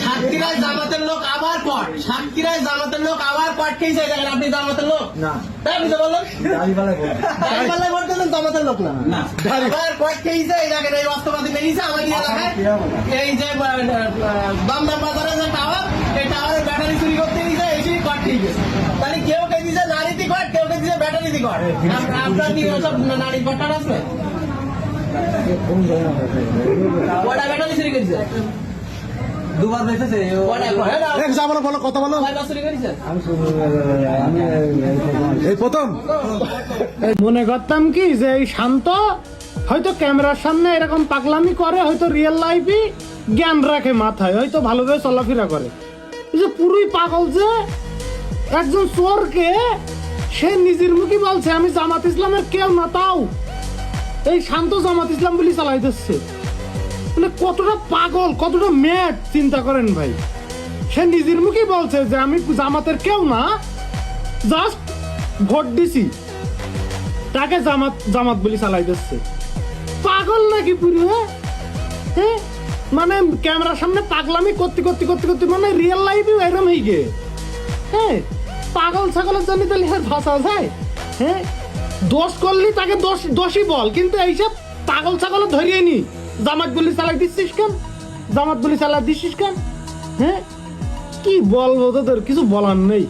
সাতক্ষীরায় জামাতের লোক আবার পট, সাতক্ষীরায় জামাতের লোক আবার পট খেয়েছে। দেখেন আপনি জামাতের লোক না, তাই আপনি বললেন দাঁড়িপাল্লায় ভোট দিলেন, জামাতের লোক না, আবার পট খেয়েছে। দেখেন এই বাস্তবাদী বেরিয়েছে আমাদের এলাকায়, এই যে দমদম বাজারে যে টাওয়ার, এই টাওয়ারের ব্যাটারি চুরি করতে গিয়েছে, এসে পট খেয়ে গেছে। তাহলে কেউ কে দিয়েছে নারীতি কট, কেউ কে দিয়েছে ব্যাটারি কট। আপনার কি ওসব নারী কট্টার আছে? ওটা ব্যাটারি চুরি করেছে দুবার বেঁচেছে। বলো কথা বলো। এই প্রথম মনে করতাম কি যে এই শান্ত হয়তো ক্যামেরার সামনে এরকম পাগলামি করে, হয়তো রিয়েল লাইফে জ্ঞান রাখে মাথায়, হয়তো ভালোভাবে চলাফেরা করে। যে পুরোই পাগল, যে একজন চোরকে সে নিজের মুখে বলছে আমি জামাত ইসলামের কেউ না, তাও এই শান্ত জামাত ইসলাম বলে চালাই দিচ্ছে। মানে কতটা পাগল, কতটা ম্যাড চিন্তা করেন ভাই। সে নিজের মুখে বলছে যে আমি জামাতের কেউ না, জাস্ট ভোট দিছি, তাকে জামাত জামাত বলে চালাই দিচ্ছে। পাগল নাকি পুরো? হ্যাঁ, মানে ক্যামেরার সামনে পাগলামি করতে করতে করতে করতে মানে রিয়েল লাইফে এরম হয়ে গে। হ্যাঁ, পাগল ছাগলের জন্য তাহলে ভাষা যায়। হ্যাঁ, দোষ করলি তাকে দোষী বল, কিন্তু এইসব পাগল ছাগল ধরিয়ে নি জামাত বলি চালাই দিচ্ছিস কেন, জামাত বলি চালাই দিচ্ছিস কেন? হ্যাঁ, কি বলবো, তোদের কিছু বলার নেই।